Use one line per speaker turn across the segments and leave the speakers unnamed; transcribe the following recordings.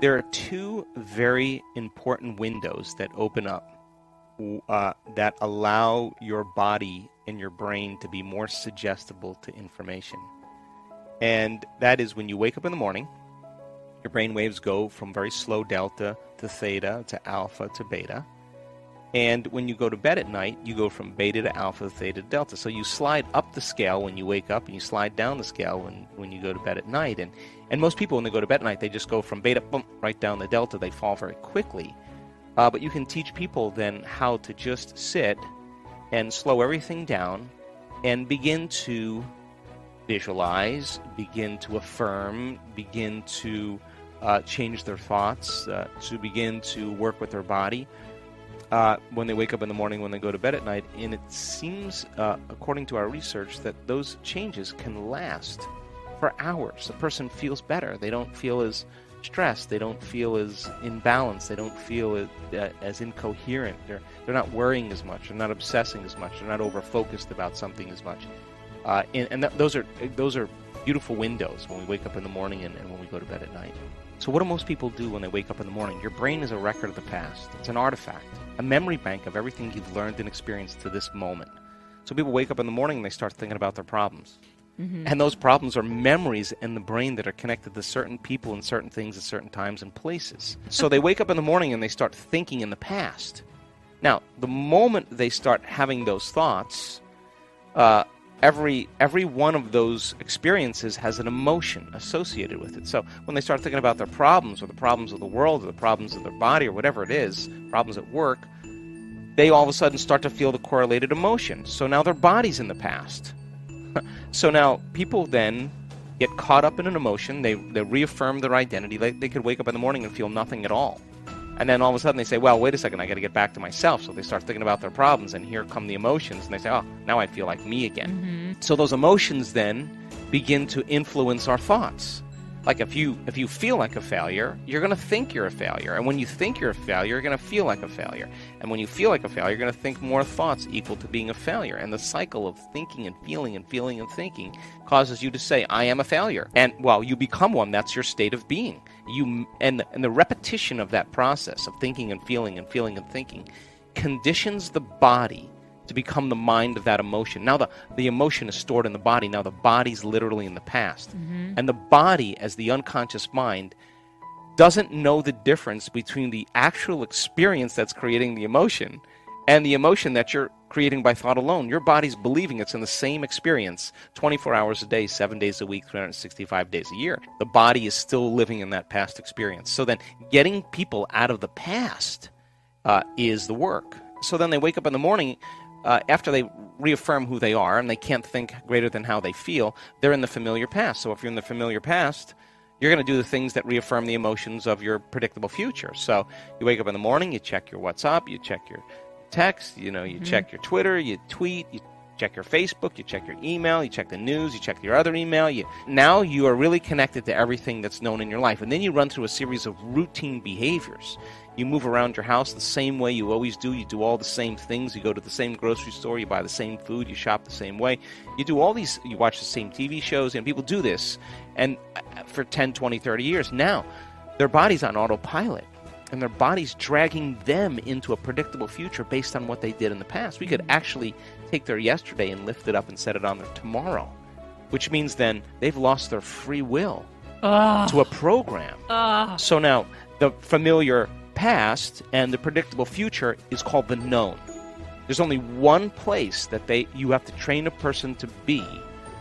There are two very important windows that open up that allow your body and your brain to be more suggestible to information. And that is when you wake up in the morning, your brain waves go from very slow delta to theta to alpha to beta. And when you go to bed at night, you go from beta to alpha to theta to delta. So you slide up the scale when you wake up, and you slide down the scale when you go to bed at night. And most people, when they go to bed at night, they just go from beta, boom, right down the delta. They fall very quickly. But you can teach people then how to just sit and slow everything down and begin to visualize, begin to affirm, begin to change their thoughts, to begin to work with their body. When they wake up in the morning, when they go to bed at night. And it seems, according to our research, that those changes can last for hours. The person feels better. They don't feel as stressed. They don't feel as imbalanced. They don't feel as incoherent. They're not worrying as much. They're not obsessing as much. They're not over-focused about something as much. Those are beautiful windows when we wake up in the morning and when we go to bed at night. So what do most people do when they wake up in the morning? Your brain is a record of the past. It's an artifact, a memory bank of everything you've learned and experienced to this moment. So people wake up in the morning and they start thinking about their problems. Mm-hmm. And those problems are memories in the brain that are connected to certain people and certain things at certain times and places. So they wake up in the morning and they start thinking in the past. Now, the moment they start having those thoughts, every one of those experiences has an emotion associated with it. So when they start thinking about their problems or the problems of the world or the problems of their body or whatever it is, problems at work, they all of a sudden start to feel the correlated emotion. So now their body's in the past. So now people then get caught up in an emotion. They reaffirm their identity. They could wake up in the morning and feel nothing at all. And then all of a sudden they say, well, wait a second, I got to get back to myself. So they start thinking about their problems, and here come the emotions, and they say, oh, now I feel like me again. Mm-hmm. So those emotions then begin to influence our thoughts. Like if you feel like a failure, you're going to think you're a failure. And when you think you're a failure, you're going to feel like a failure. And when you feel like a failure, you're going to think more thoughts equal to being a failure. And the cycle of thinking and feeling and feeling and thinking causes you to say, I am a failure. And while you become one, that's your state of being. And the repetition of that process of thinking and feeling and feeling and thinking conditions the body to become the mind of that emotion. Now the emotion is stored in the body. Now the body's literally in the past. Mm-hmm. And the body, as the unconscious mind, doesn't know the difference between the actual experience that's creating the emotion and the emotion that you're creating by thought alone. Your body's believing it's in the same experience 24 hours a day, 7 days a week, 365 days a year. The body is still living in that past experience. So then getting people out of the past is the work. So then they wake up in the morning after they reaffirm who they are and they can't think greater than how they feel, they're in the familiar past. So if you're in the familiar past, you're going to do the things that reaffirm the emotions of your predictable future. So you wake up in the morning, you check your WhatsApp, you check your text, you mm-hmm. check your Twitter, you tweet, you check your Facebook, you check your email, you check the news, you check your other email. Now you are really connected to everything that's known in your life. And then you run through a series of routine behaviors. You move around your house the same way you always do. You do all the same things. You go to the same grocery store. You buy the same food. You shop the same way. You do all these, you watch the same TV shows, and people do this and for 10, 20, 30 years. Now, their body's on autopilot, and their body's dragging them into a predictable future based on what they did in the past. We could actually take their yesterday and lift it up and set it on their tomorrow, which means then they've lost their free will to a program. So now the familiar past and the predictable future is called the known. There's only one place that you have to train a person to be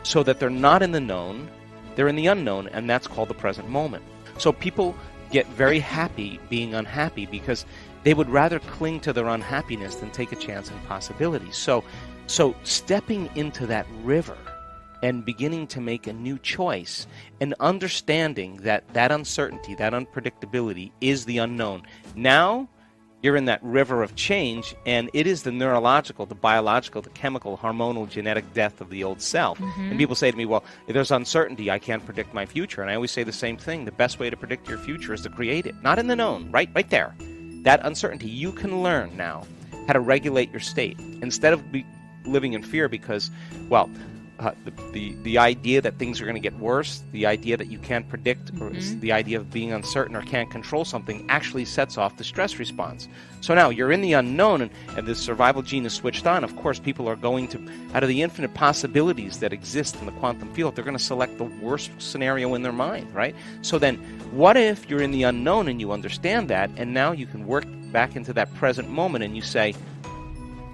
so that they're not in the known, they're in the unknown, and that's called the present moment. So people get very happy being unhappy because they would rather cling to their unhappiness than take a chance on possibilities. So stepping into that river and beginning to make a new choice and understanding that uncertainty, that unpredictability is the unknown. Now you're in that river of change, and it is the neurological, the biological, the chemical, hormonal, genetic death of the old self. Mm-hmm. And people say to me, well, if there's uncertainty, I can't predict my future. And I always say the same thing. The best way to predict your future is to create it. Not in the known, right there. That uncertainty, you can learn now how to regulate your state. Instead of living in fear because, well, the idea that things are going to get worse, the idea that you can't predict, or the idea of being uncertain or can't control something actually sets off the stress response. So now you're in the unknown, and the survival gene is switched on. Of course, people are going to, out of the infinite possibilities that exist in the quantum field, they're going to select the worst scenario in their mind, right? So then, what if you're in the unknown and you understand that, and now you can work back into that present moment and you say,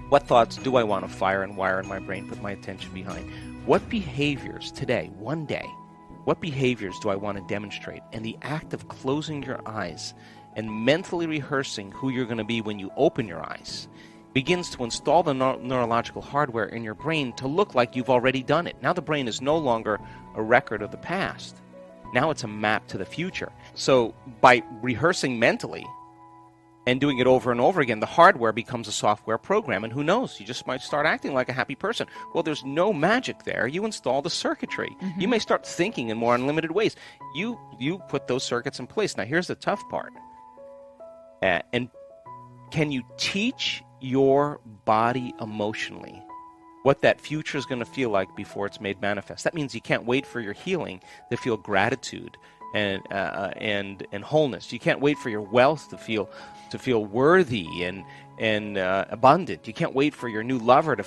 what thoughts do I want to fire and wire in my brain, put my attention behind? What behaviors today, one day, what behaviors do I want to demonstrate? And the act of closing your eyes and mentally rehearsing who you're going to be when you open your eyes begins to install the neurological hardware in your brain to look like you've already done it. Now the brain is no longer a record of the past. Now it's a map to the future. So by rehearsing mentally and doing it over and over again, the hardware becomes a software program, and who knows, you just might start acting like a happy person. Well, there's no magic there. You install the circuitry. You may start thinking in more unlimited ways. You put those circuits in place. Now, here's the tough part. And can you teach your body emotionally what that future is going to feel like before it's made manifest? That means you can't wait for your healing to feel gratitude and wholeness. You can't wait for your wealth to feel worthy and abundant. You can't wait for your new lover to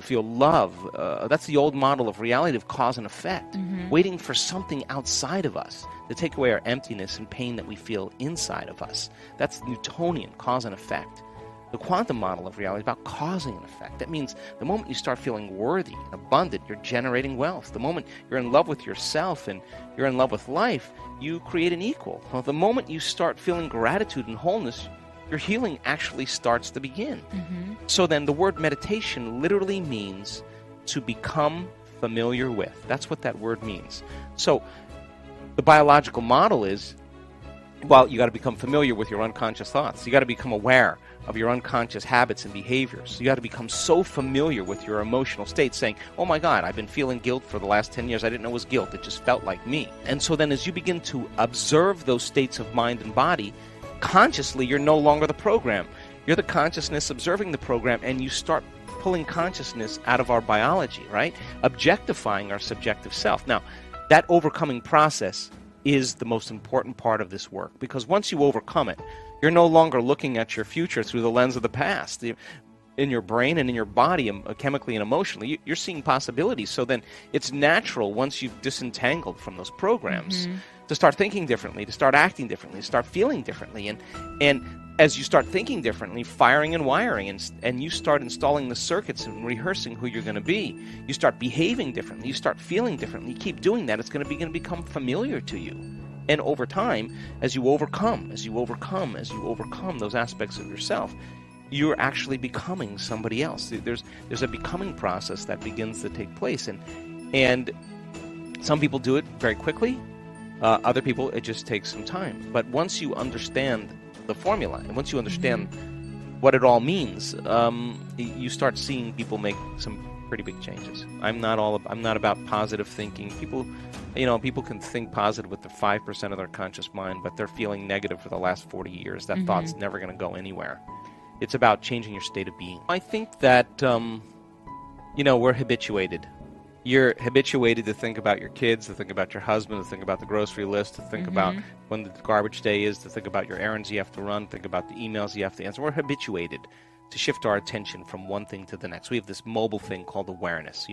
feel love. That's the old model of reality of cause and effect. Waiting for something outside of us to take away our emptiness and pain that we feel inside of us. That's Newtonian cause and effect. The quantum model of reality is about causing an effect. That means the moment you start feeling worthy and abundant, you're generating wealth. The moment you're in love with yourself and you're in love with life, you create an equal. Well, the moment you start feeling gratitude and wholeness, your healing actually starts to begin. So then the word meditation literally means to become familiar with. That's what that word means. So the biological model is, well, you got to become familiar with your unconscious thoughts. You got to become aware of your unconscious habits and behaviors. You got to become so familiar with your emotional state, saying, oh my God, I've been feeling guilt for the last 10 years. I didn't know it was guilt. It just felt like me. And so then as you begin to observe those states of mind and body, consciously, you're no longer the program. You're the consciousness observing the program, and you start pulling consciousness out of our biology, right? Objectifying our subjective self. Now, that overcoming process is the most important part of this work, because once you overcome it, you're no longer looking at your future through the lens of the past. In your brain and in your body, chemically and emotionally, you're seeing possibilities. So then it's natural, once you've disentangled from those programs, to start thinking differently, to start acting differently, to start feeling differently. And as you start thinking differently, firing and wiring, and you start installing the circuits and rehearsing who you're going to be, you start behaving differently, you start feeling differently. You keep doing that, it's going to become familiar to you. And over time, as you overcome those aspects of yourself, you're actually becoming somebody else. There's a becoming process that begins to take place, and some people do it very quickly. Other people, it just takes some time. But once you understand the formula, and once you understand what it all means, you start seeing people make some pretty big changes. I'm not about positive thinking. People can think positive with the 5% of their conscious mind, but they're feeling negative for the last 40 years. That thought's never going to go anywhere. It's about changing your state of being. I think that, we're habituated. You're habituated to think about your kids, to think about your husband, to think about the grocery list, to think about when the garbage day is, to think about your errands you have to run, think about the emails you have to answer. We're habituated to shift our attention from one thing to the next. We have this mobile thing called awareness,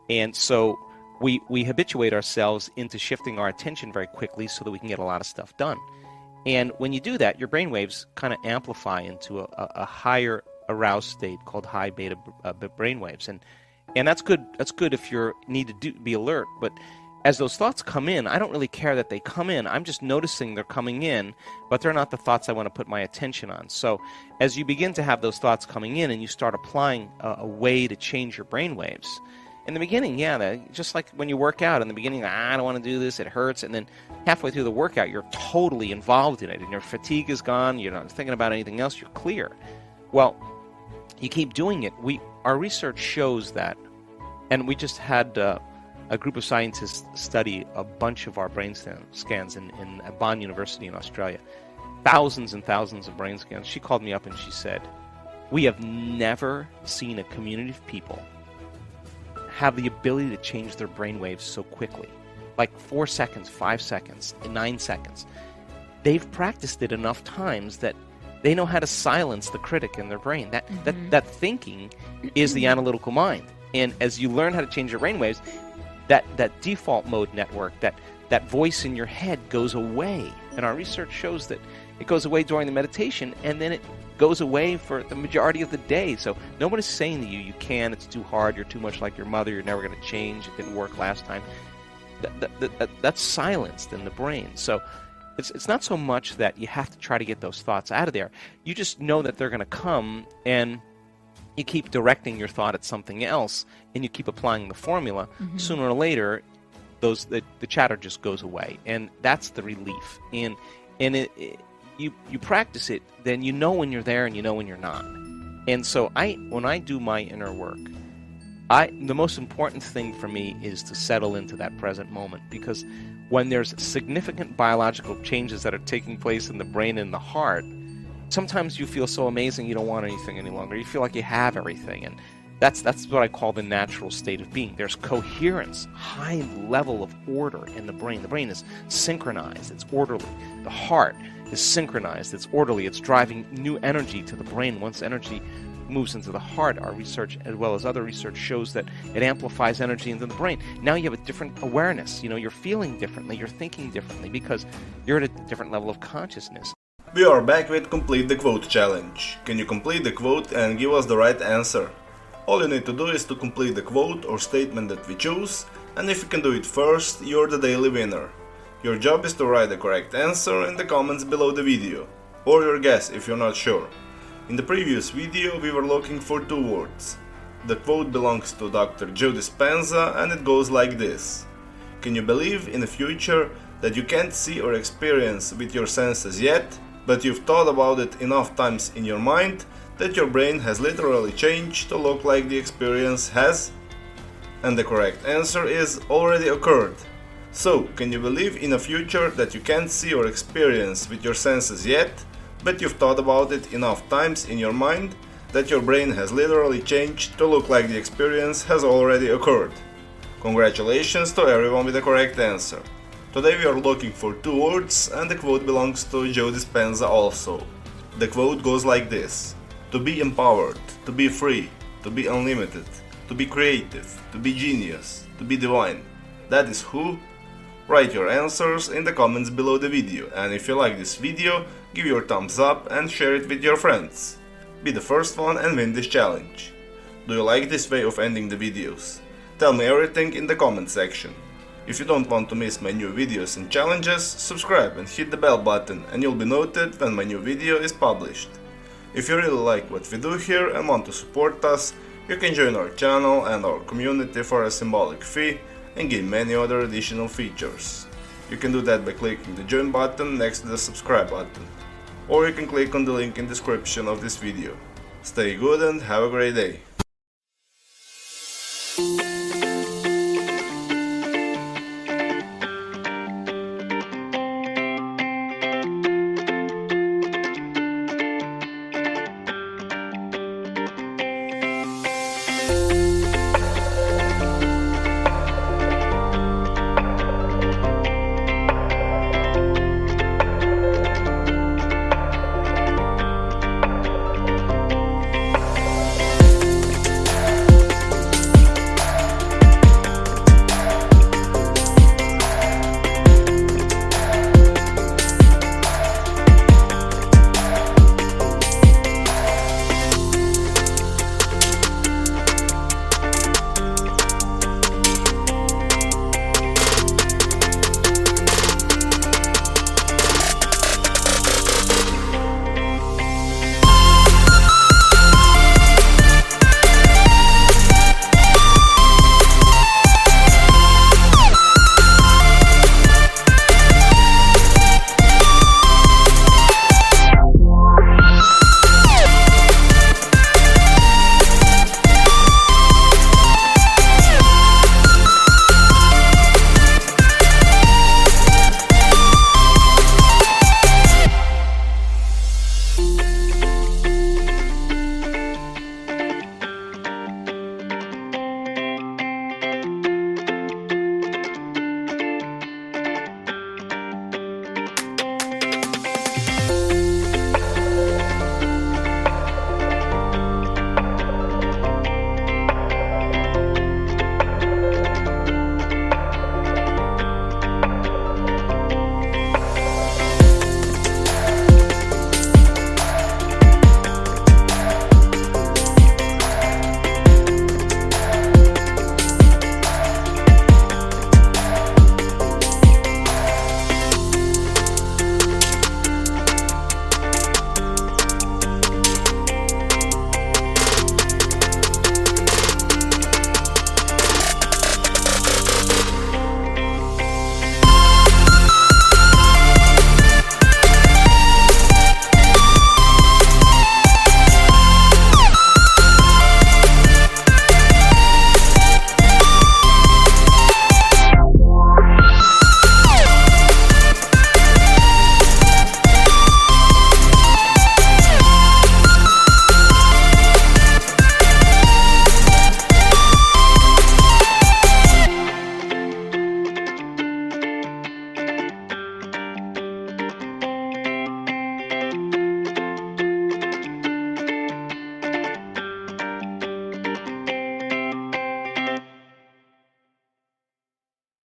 And so we habituate ourselves into shifting our attention very quickly so that we can get a lot of stuff done. And when you do that, your brain waves kind of amplify into a higher aroused state called high beta brain waves. And that's good. That's good if you need to be alert. But as those thoughts come in, I don't really care that they come in. I'm just noticing they're coming in, but they're not the thoughts I want to put my attention on. So as you begin to have those thoughts coming in and you start applying a way to change your brain waves, in the beginning, just like when you work out, in the beginning, I don't want to do this, it hurts, and then halfway through the workout, you're totally involved in it, and your fatigue is gone, you're not thinking about anything else, you're clear. Well, you keep doing it. Our research shows that, and we just had a group of scientists study a bunch of our brain scans in Bond University in Australia, thousands and thousands of brain scans. She called me up and she said, we have never seen a community of people have the ability to change their brainwaves so quickly, like 4 seconds, 5 seconds, 9 seconds. They've practiced it enough times that they know how to silence the critic in their brain. That thinking is the analytical mind. And as you learn how to change your brainwaves, that default mode network, that voice in your head goes away. And our research shows that it goes away during the meditation, and then it goes away for the majority of the day. So nobody's saying to you, you can't, it's too hard, you're too much like your mother, you're never going to change, it didn't work last time. That's silenced in the brain. So it's not so much that you have to try to get those thoughts out of there. You just know that they're going to come, and you keep directing your thought at something else, and you keep applying the formula. Sooner or later, the chatter just goes away, and that's the relief. And you practice it, then you know when you're there and you know when you're not. And so when I do my inner work, the most important thing for me is to settle into that present moment, because when there's significant biological changes that are taking place in the brain and the heart, sometimes you feel so amazing you don't want anything any longer. You feel like you have everything, and that's what I call the natural state of being. There's coherence, high level of order in the brain. The brain is synchronized, it's orderly. The heart is synchronized, it's orderly, it's driving new energy to the brain. Once energy moves into the heart, our research as well as other research shows that it amplifies energy into the brain. Now you have a different awareness. You're feeling differently, you're thinking differently, because you're at a different level of consciousness.
We are back with Complete the Quote challenge. Can you complete the quote and give us the right answer? All you need to do is to complete the quote or statement that we choose, and if you can do it first, you're the daily winner. Your job is to write the correct answer in the comments below the video, or your guess if you're not sure. In the previous video we were looking for 2 words. The quote belongs to Dr. Joe Dispenza, and it goes like this. Can you believe in the future that you can't see or experience with your senses yet, but you've thought about it enough times in your mind that your brain has literally changed to look like the experience has? And the correct answer is already occurred. So, can you believe in a future that you can't see or experience with your senses yet, but you've thought about it enough times in your mind that your brain has literally changed to look like the experience has already occurred? Congratulations to everyone with the correct answer. Today we are looking for 2 words, and the quote belongs to Joe Dispenza also. The quote goes like this. To be empowered, to be free, to be unlimited, to be creative, to be genius, to be divine. That is who? Write your answers in the comments below the video, and if you like this video, give your thumbs up and share it with your friends. Be the first one and win this challenge. Do you like this way of ending the videos? Tell me everything in the comment section. If you don't want to miss my new videos and challenges, subscribe and hit the bell button, and you'll be notified when my new video is published. If you really like what we do here and want to support us, you can join our channel and our community for a symbolic fee and gain many other additional features. You can do that by clicking the join button next to the subscribe button, or you can click on the link in the description of this video. Stay good and have a great day.